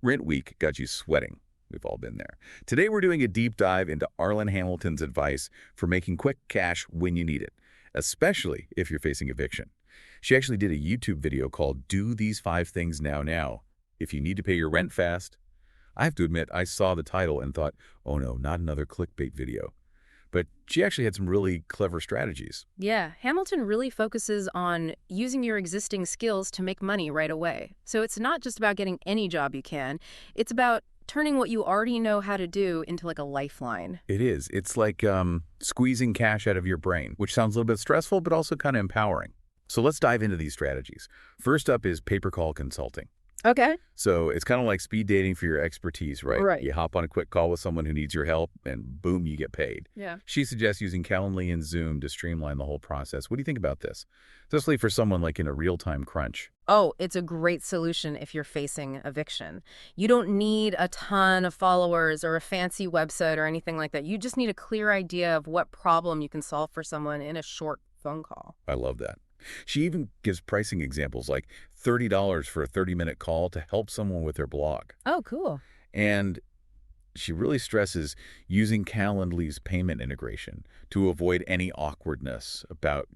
Rent week got you sweating. We've all been there. Today we're doing a deep dive into Arlen Hamilton's advice for making quick cash when you need it, especially if you're facing eviction. She actually did a YouTube video called Do These 5 Things Now, if you need to pay your rent fast. I have to admit, I saw the title and thought, oh no, not another clickbait video. But she actually had some really clever strategies. Yeah, Hamilton really focuses on using your existing skills to make money right away. So it's not just about getting any job you can. It's about turning what you already know how to do into like a lifeline. It is. It's like squeezing cash out of your brain, which sounds a little bit stressful, but also kind of empowering. So let's dive into these strategies. First up is pay-per-call consulting. Okay. So it's kind of like speed dating for your expertise, right? Right. You hop on a quick call with someone who needs your help, and boom, you get paid. Yeah. She suggests using Calendly and Zoom to streamline the whole process. What do you think about this? Especially for someone like in a real-time crunch. Oh, it's a great solution if you're facing eviction. You don't need a ton of followers or a fancy website or anything like that. You just need a clear idea of what problem you can solve for someone in a short phone call. I love that. She even gives pricing examples like $30 for a 30-minute call to help someone with their blog. Oh, cool. And she really stresses using Calendly's payment integration to avoid any awkwardness about,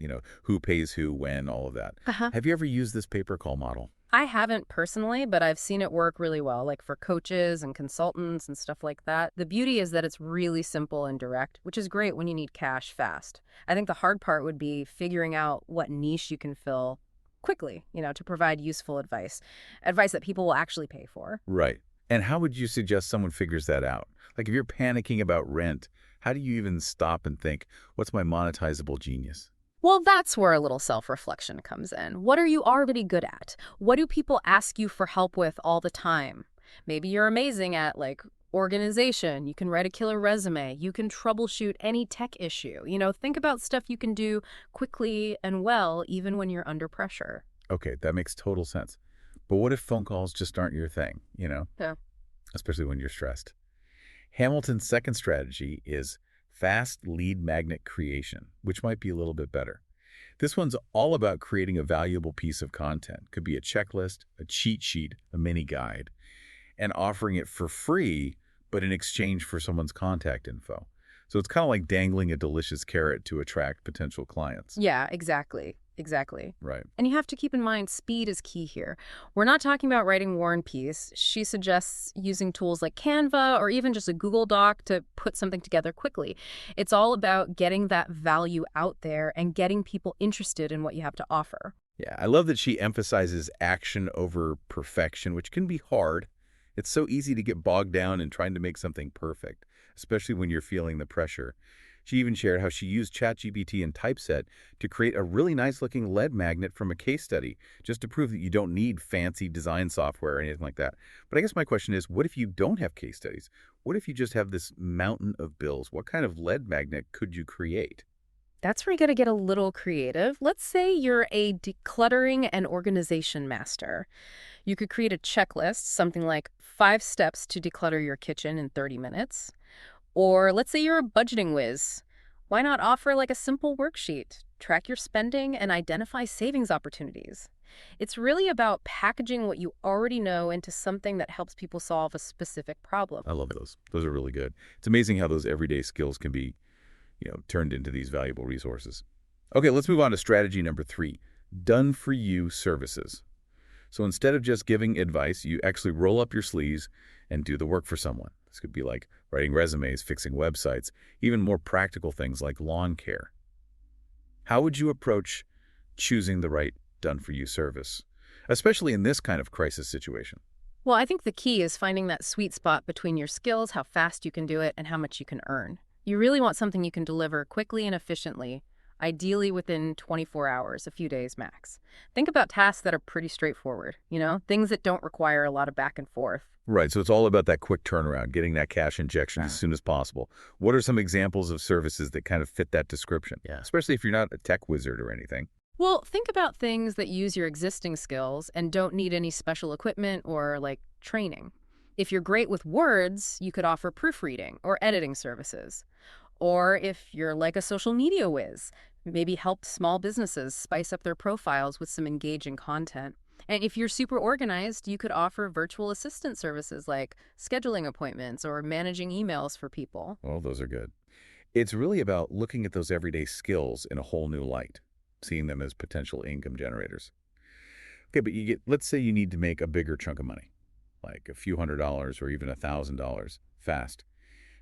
who pays who, when, all of that. Uh-huh. Have you ever used this pay-per-call model? I haven't personally, but I've seen it work really well, like for coaches and consultants and stuff like that. The beauty is that it's really simple and direct, which is great when you need cash fast. I think the hard part would be figuring out what niche you can fill quickly, to provide useful advice that people will actually pay for. Right. And how would you suggest someone figures that out? Like if you're panicking about rent, how do you even stop and think, what's my monetizable genius? Well, that's where a little self-reflection comes in. What are you already good at? What do people ask you for help with all the time? Maybe you're amazing at, organization. You can write a killer resume. You can troubleshoot any tech issue. Think about stuff you can do quickly and well, even when you're under pressure. Okay, that makes total sense. But what if phone calls just aren't your thing, Yeah. especially when you're stressed? Hamilton's second strategy is fast lead magnet creation, which might be a little bit better. This one's all about creating a valuable piece of content. Could be a checklist, a cheat sheet, a mini guide, and offering it for free, but in exchange for someone's contact info. So it's kind of like dangling a delicious carrot to attract potential clients. Yeah, exactly. Exactly. Right. And you have to keep in mind speed is key here. We're not talking about writing War and Peace. She suggests using tools like Canva or even just a Google Doc to put something together quickly. It's all about getting that value out there and getting people interested in what you have to offer. Yeah, I love that she emphasizes action over perfection, which can be hard. It's so easy to get bogged down in trying to make something perfect, especially when you're feeling the pressure. She even shared how she used ChatGPT and Typeset to create a really nice-looking lead magnet from a case study, just to prove that you don't need fancy design software or anything like that. But I guess my question is, what if you don't have case studies? What if you just have this mountain of bills? What kind of lead magnet could you create? That's where you got to get a little creative. Let's say you're a decluttering and organization master. You could create a checklist, something like 5 steps to declutter your kitchen in 30 minutes. Or let's say you're a budgeting whiz. Why not offer a simple worksheet? Track your spending and identify savings opportunities. It's really about packaging what you already know into something that helps people solve a specific problem. I love those. Those are really good. It's amazing how those everyday skills can be, turned into these valuable resources. Okay, let's move on to strategy number 3, done-for-you services. So instead of just giving advice, you actually roll up your sleeves and do the work for someone. This could be like writing resumes, fixing websites, even more practical things like lawn care. How would you approach choosing the right done-for-you service, especially in this kind of crisis situation? Well, I think the key is finding that sweet spot between your skills, how fast you can do it, and how much you can earn. You really want something you can deliver quickly and efficiently, ideally within 24 hours, a few days max. Think about tasks that are pretty straightforward, things that don't require a lot of back and forth. Right, so it's all about that quick turnaround, getting that cash injection as soon as possible. What are some examples of services that kind of fit that description? Yeah, especially if you're not a tech wizard or anything. Well, think about things that use your existing skills and don't need any special equipment or, training. If you're great with words, you could offer proofreading or editing services. Or if you're like a social media whiz, maybe help small businesses spice up their profiles with some engaging content. And if you're super organized, you could offer virtual assistant services like scheduling appointments or managing emails for people. Well, those are good. It's really about looking at those everyday skills in a whole new light, seeing them as potential income generators. Okay, but let's say you need to make a bigger chunk of money, like a few $100s or even $1,000 fast.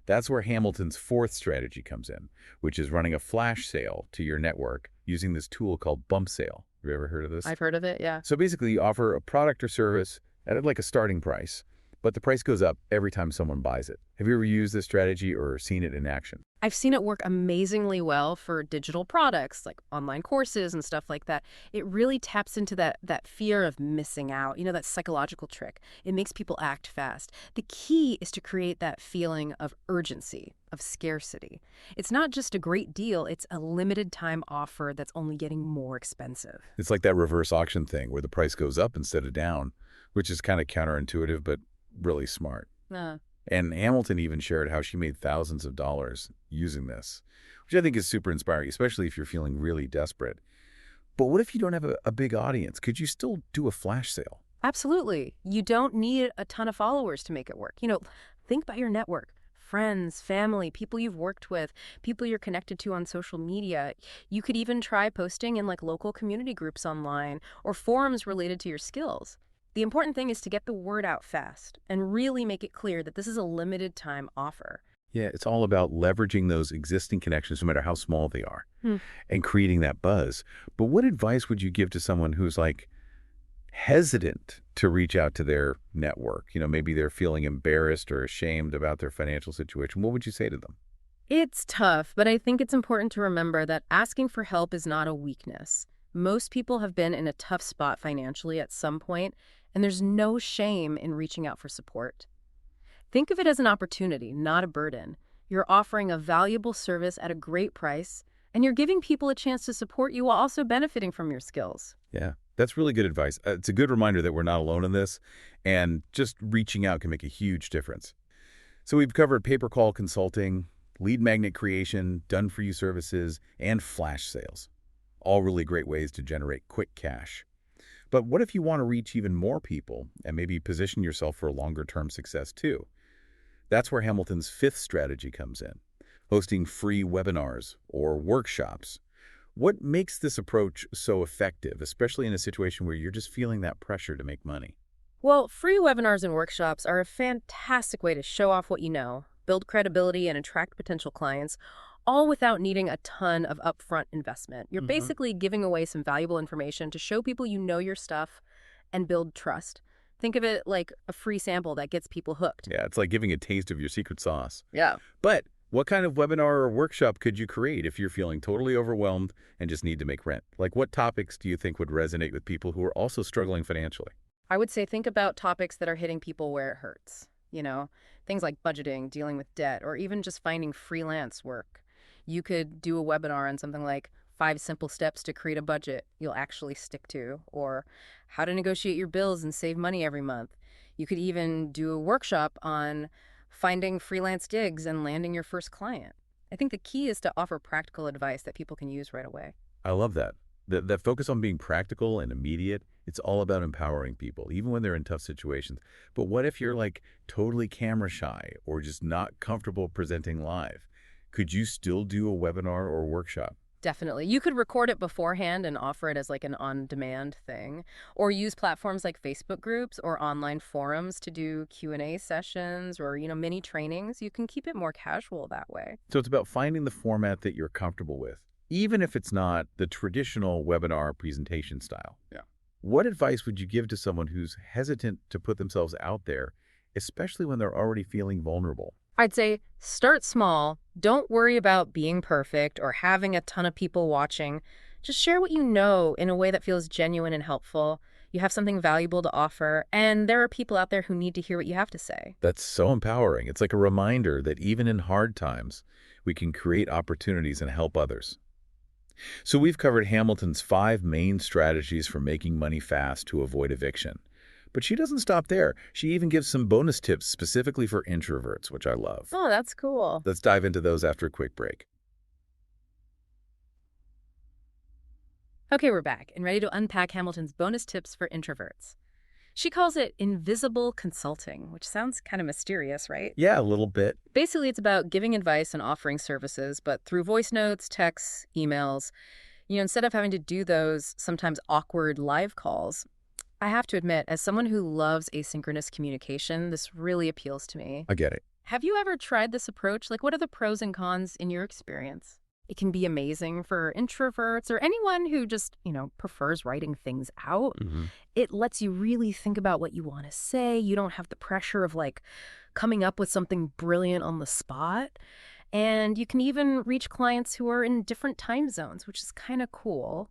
That's where Hamilton's fourth strategy comes in, which is running a flash sale to your network using this tool called bump sale. Have you ever heard of this? I've heard of it, yeah. So basically, you offer a product or service at like a starting price, but the price goes up every time someone buys it. Have you ever used this strategy or seen it in action? I've seen it work amazingly well for digital products like online courses and stuff like that. It really taps into that fear of missing out, that psychological trick. It makes people act fast. The key is to create that feeling of urgency, of scarcity. It's not just a great deal, it's a limited time offer that's only getting more expensive. It's like that reverse auction thing where the price goes up instead of down, which is kind of counterintuitive, but really smart. Uh, And Hamilton even shared how she made thousands of dollars using this, which I think is super inspiring, especially if you're feeling really desperate. But what if you don't have a big audience? Could you still do a flash sale? Absolutely. You don't need a ton of followers to make it work. Think about your network. Friends, family, people you've worked with, people you're connected to on social media. You could even try posting in like local community groups online or forums related to your skills. The important thing is to get the word out fast and really make it clear that this is a limited time offer. Yeah, it's all about leveraging those existing connections, no matter how small they are, Hmm. and creating that buzz. But what advice would you give to someone who's like hesitant to reach out to their network? Maybe they're feeling embarrassed or ashamed about their financial situation. What would you say to them? It's tough, but I think it's important to remember that asking for help is not a weakness. Most people have been in a tough spot financially at some point, and there's no shame in reaching out for support. Think of it as an opportunity, not a burden. You're offering a valuable service at a great price, and you're giving people a chance to support you while also benefiting from your skills. Yeah, that's really good advice. It's a good reminder that we're not alone in this, and just reaching out can make a huge difference. So we've covered pay-per-call consulting, lead magnet creation, done-for-you services, and flash sales. All really great ways to generate quick cash. But what if you want to reach even more people and maybe position yourself for longer-term success too? That's where Hamilton's fifth strategy comes in, hosting free webinars or workshops. What makes this approach so effective, especially in a situation where you're just feeling that pressure to make money? Well, free webinars and workshops are a fantastic way to show off what you know, build credibility, and attract potential clients, all without needing a ton of upfront investment. You're basically giving away some valuable information to show people you know your stuff and build trust. Think of it like a free sample that gets people hooked. Yeah, it's like giving a taste of your secret sauce. Yeah. But what kind of webinar or workshop could you create if you're feeling totally overwhelmed and just need to make rent? Like, what topics do you think would resonate with people who are also struggling financially? I would say think about topics that are hitting people where it hurts. Things like budgeting, dealing with debt, or even just finding freelance work. You could do a webinar on something like 5 simple steps to create a budget you'll actually stick to, or how to negotiate your bills and save money every month. You could even do a workshop on finding freelance gigs and landing your first client. I think the key is to offer practical advice that people can use right away. I love that. That focus on being practical and immediate, it's all about empowering people, even when they're in tough situations. But what if you're like totally camera shy or just not comfortable presenting live? Could you still do a webinar or workshop? Definitely. You could record it beforehand and offer it as like an on-demand thing, or use platforms like Facebook groups or online forums to do Q&A sessions or, mini trainings. You can keep it more casual that way. So it's about finding the format that you're comfortable with, even if it's not the traditional webinar presentation style. Yeah. What advice would you give to someone who's hesitant to put themselves out there, especially when they're already feeling vulnerable? I'd say start small. Don't worry about being perfect or having a ton of people watching. Just share what you know in a way that feels genuine and helpful. You have something valuable to offer, and there are people out there who need to hear what you have to say. That's so empowering. It's like a reminder that even in hard times, we can create opportunities and help others. So we've covered Hamilton's 5 main strategies for making money fast to avoid eviction. But she doesn't stop there. She even gives some bonus tips specifically for introverts, which I love. Oh, that's cool. Let's dive into those after a quick break. Okay, we're back and ready to unpack Hamilton's bonus tips for introverts. She calls it invisible consulting, which sounds kind of mysterious, right? Yeah, a little bit. Basically, it's about giving advice and offering services, but through voice notes, texts, emails. Instead of having to do those sometimes awkward live calls, I have to admit, as someone who loves asynchronous communication, this really appeals to me. I get it. Have you ever tried this approach? Like, what are the pros and cons in your experience? It can be amazing for introverts or anyone who just, prefers writing things out. Hmm. It lets you really think about what you want to say. You don't have the pressure of like coming up with something brilliant on the spot. And you can even reach clients who are in different time zones, which is kind of cool.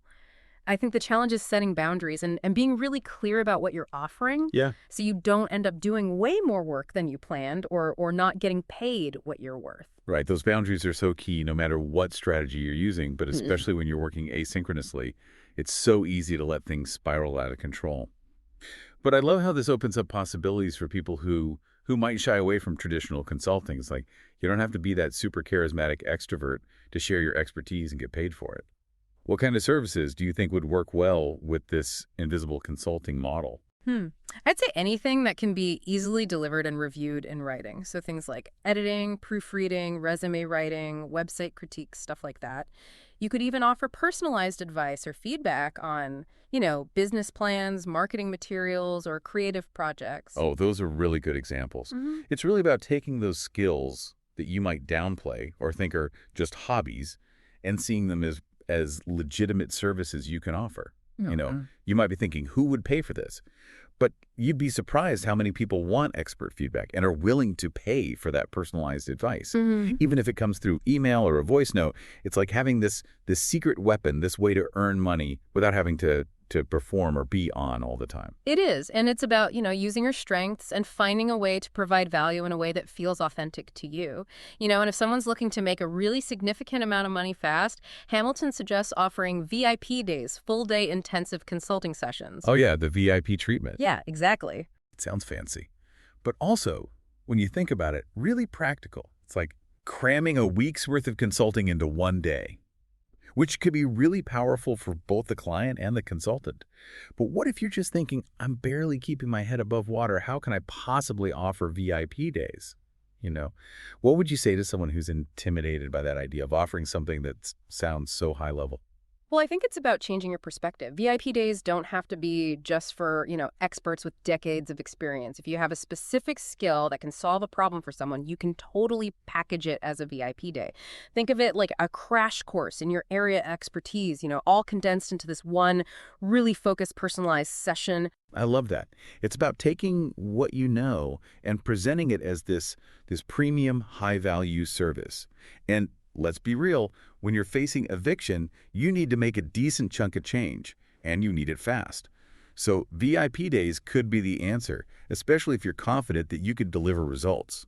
I think the challenge is setting boundaries and being really clear about what you're offering Yeah. so you don't end up doing way more work than you planned or not getting paid what you're worth. Right. Those boundaries are so key no matter what strategy you're using, but Mm. especially when you're working asynchronously, it's so easy to let things spiral out of control. But I love how this opens up possibilities for people who might shy away from traditional consulting. It's like you don't have to be that super charismatic extrovert to share your expertise and get paid for it. What kind of services do you think would work well with this invisible consulting model? Hmm. I'd say anything that can be easily delivered and reviewed in writing. So things like editing, proofreading, resume writing, website critiques, stuff like that. You could even offer personalized advice or feedback on, business plans, marketing materials, or creative projects. Oh, those are really good examples. Hmm. It's really about taking those skills that you might downplay or think are just hobbies and seeing them as legitimate services you can offer. Okay. You might be thinking, who would pay for this? But you'd be surprised how many people want expert feedback and are willing to pay for that personalized advice. Hmm. Even if it comes through email or a voice note, it's like having this secret weapon, this way to earn money without having to perform or be on all the time. It is. And it's about, using your strengths and finding a way to provide value in a way that feels authentic to you. And if someone's looking to make a really significant amount of money fast, Hamilton suggests offering VIP days, full day intensive consulting sessions. Oh yeah, the VIP treatment. Yeah, exactly. It sounds fancy. But also, when you think about it, really practical. It's like cramming a week's worth of consulting into one day, which could be really powerful for both the client and the consultant. But what if you're just thinking, I'm barely keeping my head above water. How can I possibly offer VIP days? You know, what would you say to someone who's intimidated by that idea of offering something that sounds so high level? Well, I think it's about changing your perspective. VIP days don't have to be just for, experts with decades of experience. If you have a specific skill that can solve a problem for someone, you can totally package it as a VIP day. Think of it like a crash course in your area expertise, all condensed into this one really focused, personalized session. I love that. It's about taking what you know and presenting it as this premium high-value service. And let's be real, when you're facing eviction, you need to make a decent chunk of change, and you need it fast. So VIP days could be the answer, especially if you're confident that you could deliver results.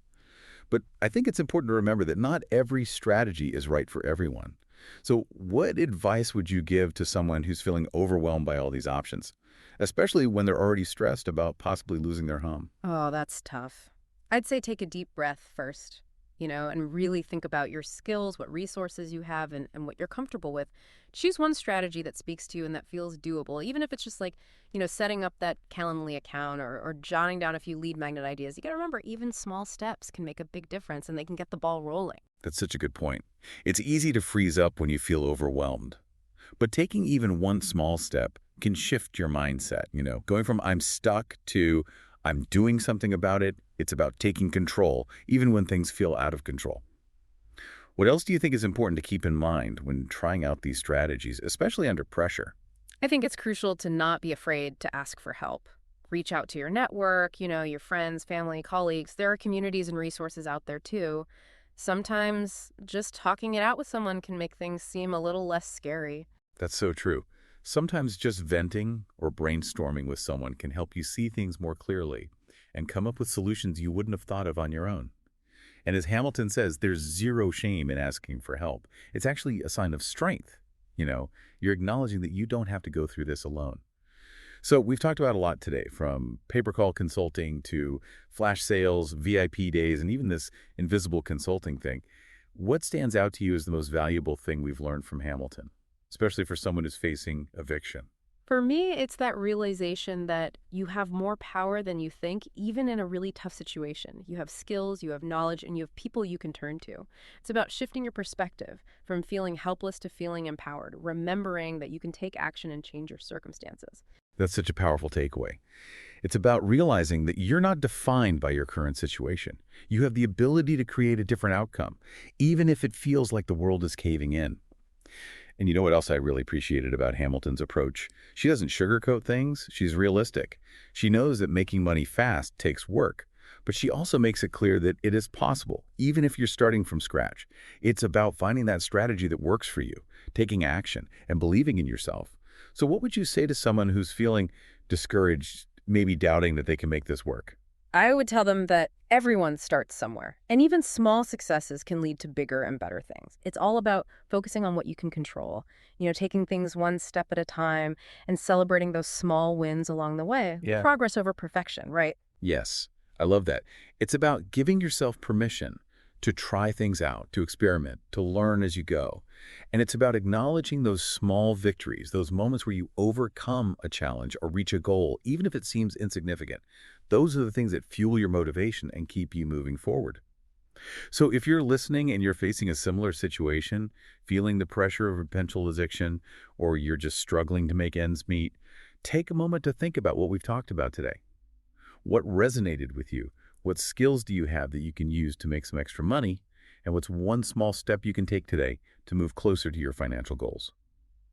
But I think it's important to remember that not every strategy is right for everyone. So what advice would you give to someone who's feeling overwhelmed by all these options, especially when they're already stressed about possibly losing their home? Oh, that's tough. I'd say take a deep breath first, and really think about your skills, what resources you have, and what you're comfortable with. Choose one strategy that speaks to you and that feels doable, even if it's just like, setting up that Calendly account or jotting down a few lead magnet ideas. You got to remember, even small steps can make a big difference and they can get the ball rolling. That's such a good point. It's easy to freeze up when you feel overwhelmed. But taking even one small step can shift your mindset, going from I'm stuck to I'm doing something about it. It's about taking control, even when things feel out of control. What else do you think is important to keep in mind when trying out these strategies, especially under pressure? I think it's crucial to not be afraid to ask for help. Reach out to your network, your friends, family, colleagues. There are communities and resources out there too. Sometimes just talking it out with someone can make things seem a little less scary. That's so true. Sometimes just venting or brainstorming with someone can help you see things more clearly and come up with solutions you wouldn't have thought of on your own. And as Hamilton says, there's zero shame in asking for help. It's actually a sign of strength. You're acknowledging that you don't have to go through this alone. So we've talked about a lot today, from pay-per-call consulting to flash sales, VIP days, and even this invisible consulting thing. What stands out to you as the most valuable thing we've learned from Hamilton? especially for someone who's facing eviction? For me, it's that realization that you have more power than you think, even in a really tough situation. You have skills, you have knowledge, and you have people you can turn to. It's about shifting your perspective from feeling helpless to feeling empowered, remembering that you can take action and change your circumstances. That's such a powerful takeaway. It's about realizing that you're not defined by your current situation. You have the ability to create a different outcome, even if it feels like the world is caving in. And you know what else I really appreciated about Hamilton's approach? She doesn't sugarcoat things, she's realistic. She knows that making money fast takes work, but she also makes it clear that it is possible, even if you're starting from scratch. It's about finding that strategy that works for you, taking action, and believing in yourself. So what would you say to someone who's feeling discouraged, maybe doubting that they can make this work? I would tell them that everyone starts somewhere, and even small successes can lead to bigger and better things. It's all about focusing on what you can control, taking things one step at a time and celebrating those small wins along the way. Yeah. Progress over perfection, right? Yes, I love that. It's about giving yourself permission to try things out, to experiment, to learn as you go. And it's about acknowledging those small victories, those moments where you overcome a challenge or reach a goal, even if it seems insignificant. Those are the things that fuel your motivation and keep you moving forward. So if you're listening and you're facing a similar situation, feeling the pressure of a potential addiction, or you're just struggling to make ends meet, take a moment to think about what we've talked about today. What resonated with you? What skills do you have that you can use to make some extra money? And what's one small step you can take today to move closer to your financial goals?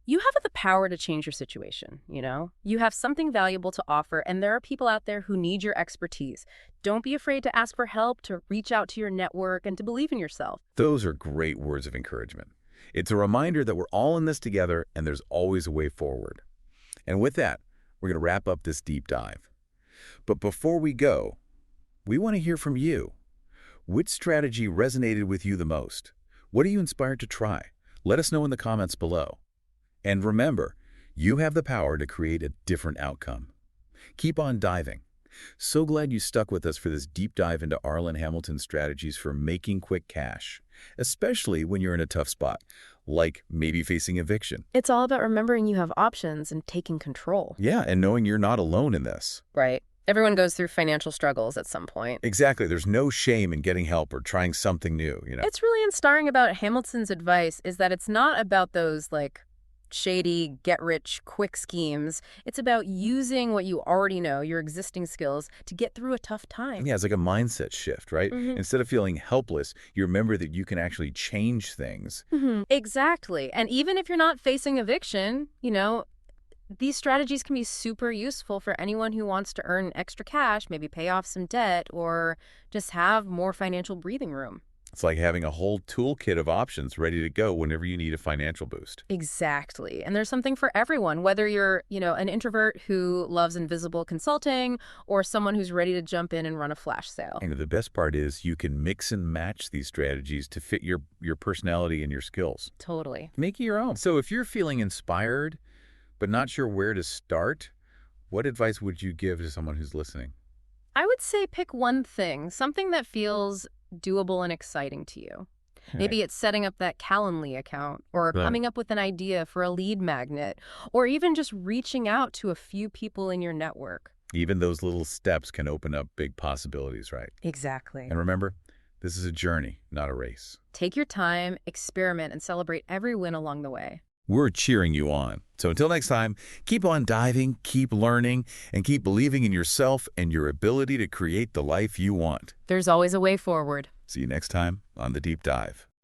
You have the power to change your situation. You have something valuable to offer, and there are people out there who need your expertise. Don't be afraid to ask for help, to reach out to your network, and to believe in yourself. Those are great words of encouragement. It's a reminder that we're all in this together and there's always a way forward. And with that, we're going to wrap up this deep dive. But before we go, we want to hear from you. Which strategy resonated with you the most? What are you inspired to try? Let us know in the comments below. And remember, you have the power to create a different outcome. Keep on diving. So glad you stuck with us for this deep dive into Arlen Hamilton's strategies for making quick cash, especially when you're in a tough spot, like maybe facing eviction. It's all about remembering you have options and taking control. Yeah, and knowing you're not alone in this. Right. Everyone goes through financial struggles at some point. Exactly. There's no shame in getting help or trying something new. It's really inspiring about Hamilton's advice is that it's not about those shady, get-rich-quick schemes. It's about using what you already know, your existing skills, to get through a tough time. Yeah, it's like a mindset shift, right? Instead of feeling helpless, you remember that you can actually change things. Exactly. And even if you're not facing eviction, these strategies can be super useful for anyone who wants to earn extra cash, maybe pay off some debt, or just have more financial breathing room. It's like having a whole toolkit of options ready to go whenever you need a financial boost. Exactly. And there's something for everyone, whether you're an introvert who loves invisible consulting or someone who's ready to jump in and run a flash sale. And the best part is you can mix and match these strategies to fit your personality and your skills. Totally. Make it your own. So if you're feeling inspired but not sure where to start, what advice would you give to someone who's listening? I would say pick one thing, something that feels doable and exciting to you. Maybe it's setting up that Calendly account or Right. coming up with an idea for a lead magnet or even just reaching out to a few people in your network. Even those little steps can open up big possibilities, right? Exactly. And remember, this is a journey, not a race. Take your time, experiment, and celebrate every win along the way. We're cheering you on. So until next time, keep on diving, keep learning, and keep believing in yourself and your ability to create the life you want. There's always a way forward. See you next time on The Deep Dive.